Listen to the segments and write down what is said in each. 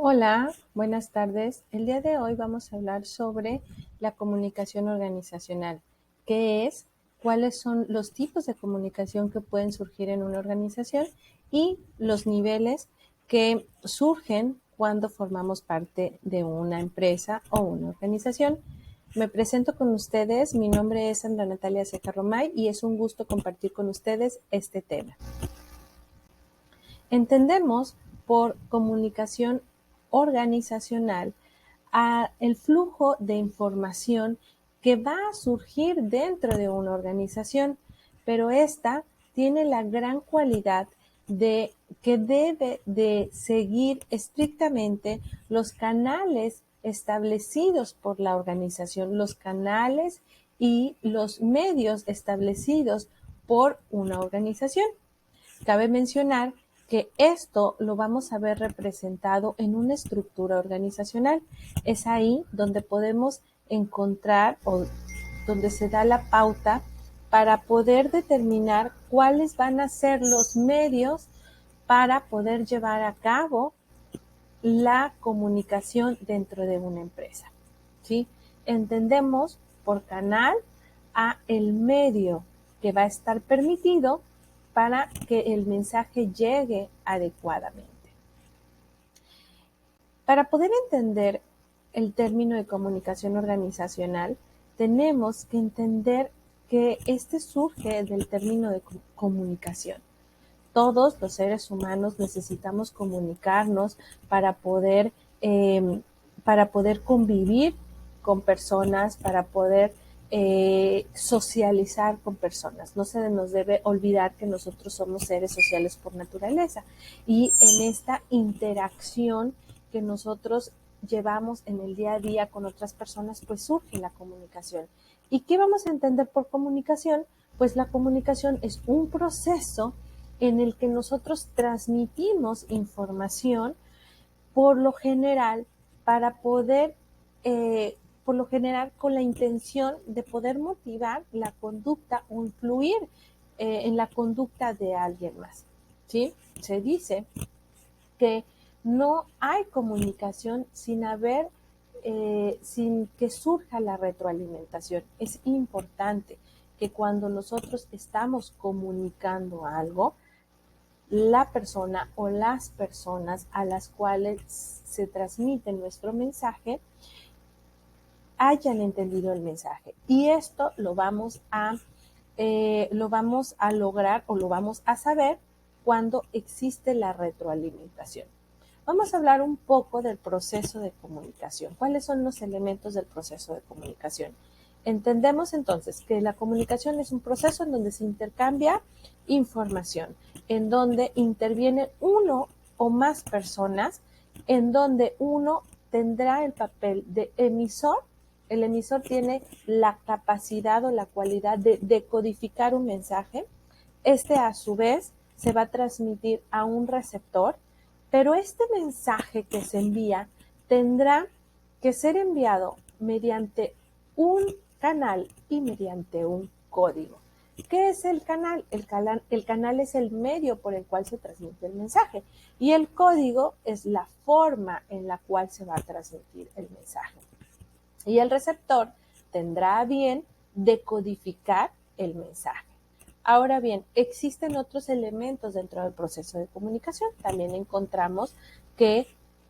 Hola, buenas tardes. El día de hoy vamos a hablar sobre la comunicación organizacional. ¿Qué es? ¿Cuáles son los tipos de comunicación que pueden surgir en una organización? Y los niveles que surgen cuando formamos parte de una empresa o una organización. Me presento con ustedes. Mi nombre es Sandra Natalia Ceja Romay y es un gusto compartir con ustedes este tema. Entendemos por comunicación organizacional el flujo de información que va a surgir dentro de una organización, pero esta tiene la gran cualidad de que debe de seguir estrictamente los canales establecidos por la organización, los canales y los medios establecidos por una organización. Cabe mencionar que esto lo vamos a ver representado en una estructura organizacional. Es ahí donde podemos encontrar o donde se da la pauta para poder determinar cuáles van a ser los medios para poder llevar a cabo la comunicación dentro de una empresa. ¿Sí? Entendemos por canal a el medio que va a estar permitido para que el mensaje llegue adecuadamente. Para poder entender el término de comunicación organizacional, tenemos que entender que este surge del término de comunicación. Todos los seres humanos necesitamos comunicarnos para poder, para poder convivir con personas, para poder socializar con personas. No se nos debe olvidar que nosotros somos seres sociales por naturaleza y en esta interacción que nosotros llevamos en el día a día con otras personas, pues surge la comunicación. ¿Y qué vamos a entender por comunicación? Pues la comunicación es un proceso en el que nosotros transmitimos información por lo general para poder, por lo general con la intención de poder motivar la conducta o influir en la conducta de alguien más. ¿Sí? Se dice que no hay comunicación sin que surja la retroalimentación. Es importante que cuando nosotros estamos comunicando algo, la persona o las personas a las cuales se transmite nuestro mensaje hayan entendido el mensaje. Y esto lo vamos a lograr o lo vamos a saber cuando existe la retroalimentación. Vamos a hablar un poco del proceso de comunicación. ¿Cuáles son los elementos del proceso de comunicación? Entendemos entonces que la comunicación es un proceso en donde se intercambia información, en donde interviene uno o más personas, en donde uno tendrá el papel de emisor. El emisor tiene la capacidad o la cualidad de decodificar un mensaje. Este a su vez se va a transmitir a un receptor, pero este mensaje que se envía tendrá que ser enviado mediante un canal y mediante un código. ¿Qué es el canal? El canal es el medio por el cual se transmite el mensaje y el código es la forma en la cual se va a transmitir el mensaje. Y el receptor tendrá a bien decodificar el mensaje. Ahora bien, existen otros elementos dentro del proceso de comunicación. También encontramos que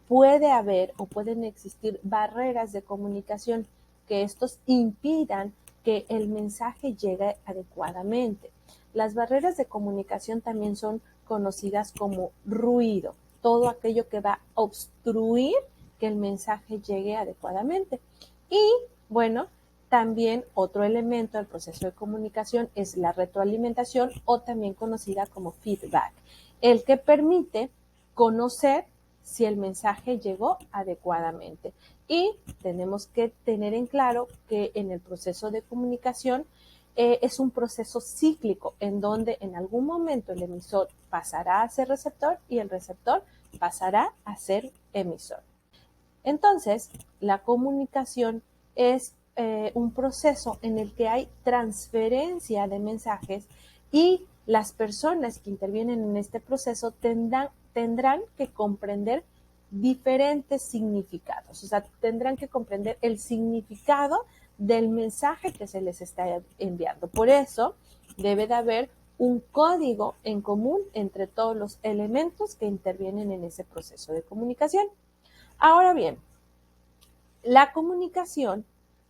puede haber o pueden existir barreras de comunicación que estos impidan que el mensaje llegue adecuadamente. Las barreras de comunicación también son conocidas como ruido, todo aquello que va a obstruir que el mensaje llegue adecuadamente. Y bueno, también otro elemento del proceso de comunicación es la retroalimentación o también conocida como feedback, el que permite conocer si el mensaje llegó adecuadamente. Y tenemos que tener en claro que en el proceso de comunicación es un proceso cíclico en donde en algún momento el emisor pasará a ser receptor y el receptor pasará a ser emisor. Entonces, la comunicación es un proceso en el que hay transferencia de mensajes y las personas que intervienen en este proceso tendrán que comprender diferentes significados. O sea, tendrán que comprender el significado del mensaje que se les está enviando. Por eso debe de haber un código en común entre todos los elementos que intervienen en ese proceso de comunicación. Ahora bien, la comunicación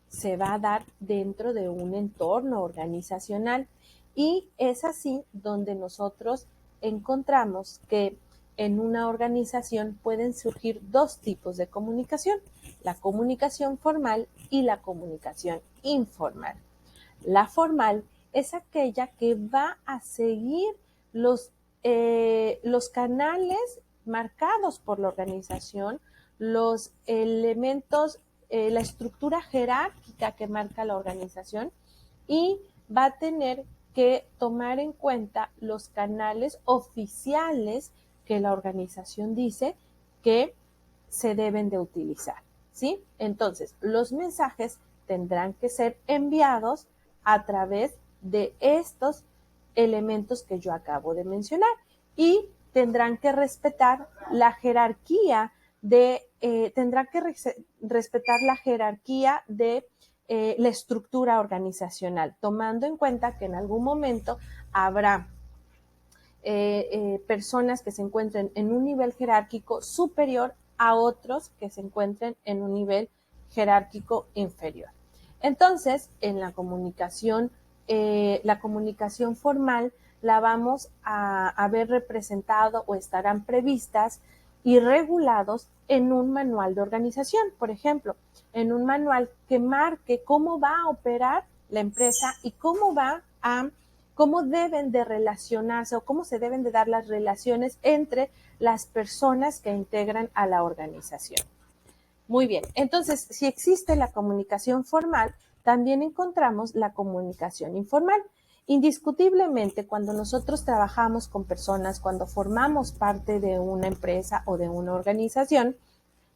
se va a dar dentro de un entorno organizacional y es así donde nosotros encontramos que en una organización pueden surgir dos tipos de comunicación, la comunicación formal y la comunicación informal. La formal es aquella que va a seguir los canales marcados por la organización, los elementos, la estructura jerárquica que marca la organización y va a tener que tomar en cuenta los canales oficiales que la organización dice que se deben de utilizar, ¿sí? Entonces, los mensajes tendrán que ser enviados a través de estos elementos que yo acabo de mencionar y tendrán que respetar la jerarquía respetar la jerarquía de la estructura organizacional, tomando en cuenta que en algún momento habrá personas que se encuentren en un nivel jerárquico superior a otros que se encuentren en un nivel jerárquico inferior. Entonces, en la comunicación formal la vamos a ver representado o estarán previstas y regulados en un manual de organización, por ejemplo, en un manual que marque cómo va a operar la empresa y cómo deben de relacionarse o cómo se deben de dar las relaciones entre las personas que integran a la organización. Muy bien, entonces, si existe la comunicación formal, también encontramos la comunicación informal. Indiscutiblemente, cuando nosotros trabajamos con personas, cuando formamos parte de una empresa o de una organización,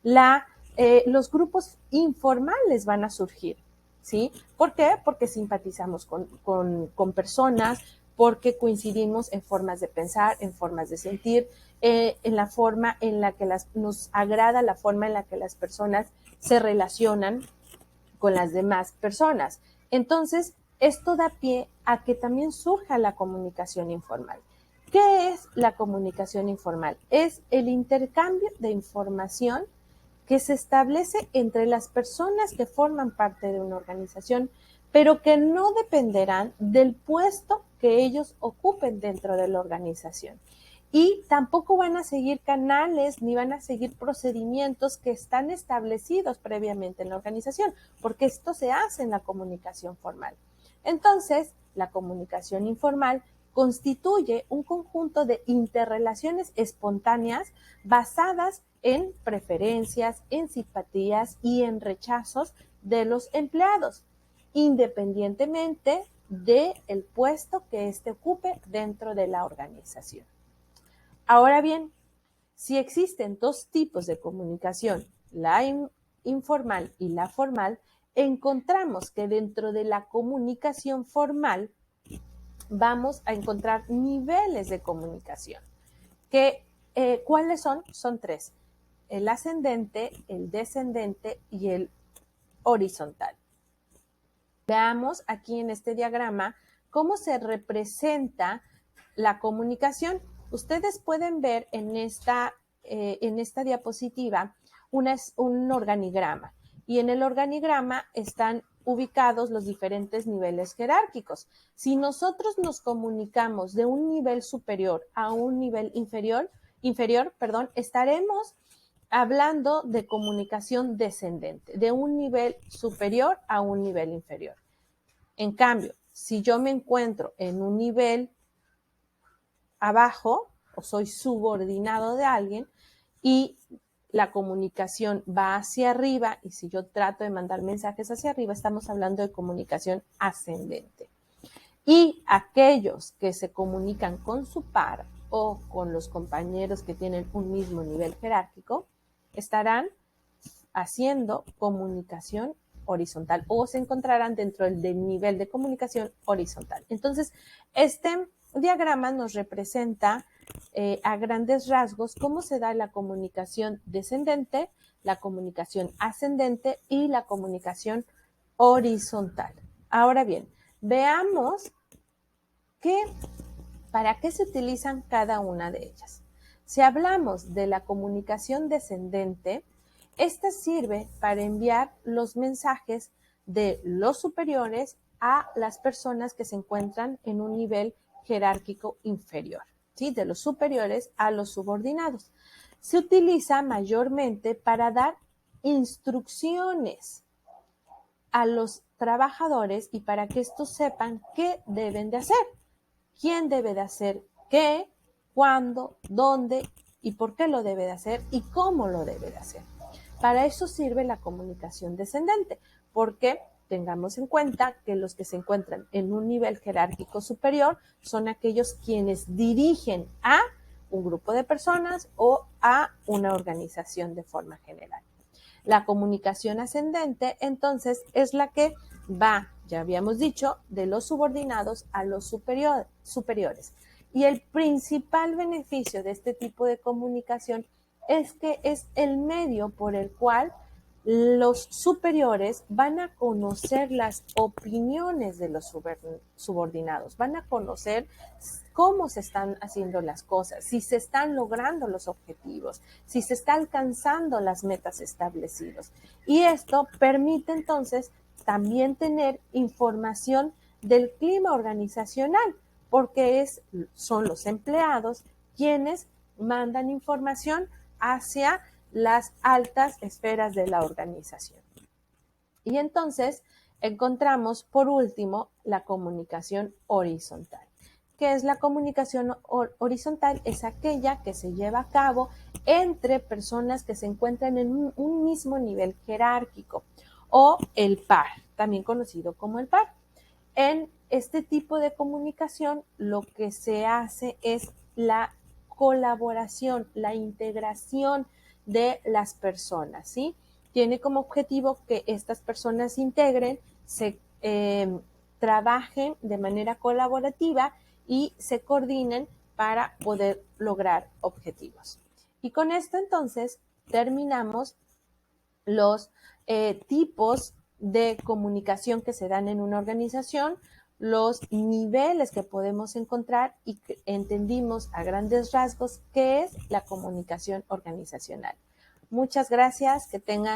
los grupos informales van a surgir, ¿sí? ¿Por qué? Porque simpatizamos con personas, porque coincidimos en formas de pensar, en formas de sentir, en la forma en la que nos agrada la forma en la que las personas se relacionan con las demás personas. Entonces, esto da pie a que también surja la comunicación informal. ¿Qué es la comunicación informal? Es el intercambio de información que se establece entre las personas que forman parte de una organización, pero que no dependerán del puesto que ellos ocupen dentro de la organización. Y tampoco van a seguir canales ni van a seguir procedimientos que están establecidos previamente en la organización, porque esto se hace en la comunicación formal. Entonces, la comunicación informal constituye un conjunto de interrelaciones espontáneas basadas en preferencias, en simpatías y en rechazos de los empleados, independientemente del puesto que éste ocupe dentro de la organización. Ahora bien, si existen dos tipos de comunicación, la informal y la formal, encontramos que dentro de la comunicación formal vamos a encontrar niveles de comunicación. ¿Cuáles son? Son tres: el ascendente, el descendente y el horizontal. Veamos aquí en este diagrama cómo se representa la comunicación. Ustedes pueden ver en esta diapositiva un organigrama y en el organigrama están ubicados los diferentes niveles jerárquicos. Si nosotros nos comunicamos de un nivel superior a un nivel inferior, estaremos hablando de comunicación descendente, de un nivel superior a un nivel inferior. En cambio, si yo me encuentro en un nivel abajo o soy subordinado de alguien y la comunicación va hacia arriba y si yo trato de mandar mensajes hacia arriba, estamos hablando de comunicación ascendente. Y aquellos que se comunican con su par o con los compañeros que tienen un mismo nivel jerárquico, estarán haciendo comunicación horizontal o se encontrarán dentro del nivel de comunicación horizontal. Entonces, este diagrama nos representa a grandes rasgos cómo se da la comunicación descendente, la comunicación ascendente y la comunicación horizontal. Ahora bien, veamos para qué se utilizan cada una de ellas. Si hablamos de la comunicación descendente, esta sirve para enviar los mensajes de los superiores a las personas que se encuentran en un nivel jerárquico inferior, ¿sí? De los superiores a los subordinados. Se utiliza mayormente para dar instrucciones a los trabajadores y para que estos sepan qué deben de hacer, quién debe de hacer qué, cuándo, dónde y por qué lo debe de hacer y cómo lo debe de hacer. Para eso sirve la comunicación descendente, porque tengamos en cuenta que los que se encuentran en un nivel jerárquico superior son aquellos quienes dirigen a un grupo de personas o a una organización de forma general. La comunicación ascendente, entonces, es la que va, ya habíamos dicho, de los subordinados a los superiores. Y el principal beneficio de este tipo de comunicación es que es el medio por el cual los superiores van a conocer las opiniones de los subordinados, van a conocer cómo se están haciendo las cosas, si se están logrando los objetivos, si se está alcanzando las metas establecidas. Y esto permite entonces también tener información del clima organizacional, porque son los empleados quienes mandan información hacia las altas esferas de la organización. Y entonces encontramos, por último, la comunicación horizontal. ¿Qué es la comunicación horizontal? Es aquella que se lleva a cabo entre personas que se encuentran en un mismo nivel jerárquico, o el par, también conocido como el par. En este tipo de comunicación, lo que se hace es la colaboración, la integración de las personas, ¿sí? Tiene como objetivo que estas personas se integren, se trabajen de manera colaborativa y se coordinen para poder lograr objetivos. Y con esto entonces terminamos los tipos de comunicación que se dan en una organización, los niveles que podemos encontrar y que entendimos a grandes rasgos qué es la comunicación organizacional. Muchas gracias, que tengan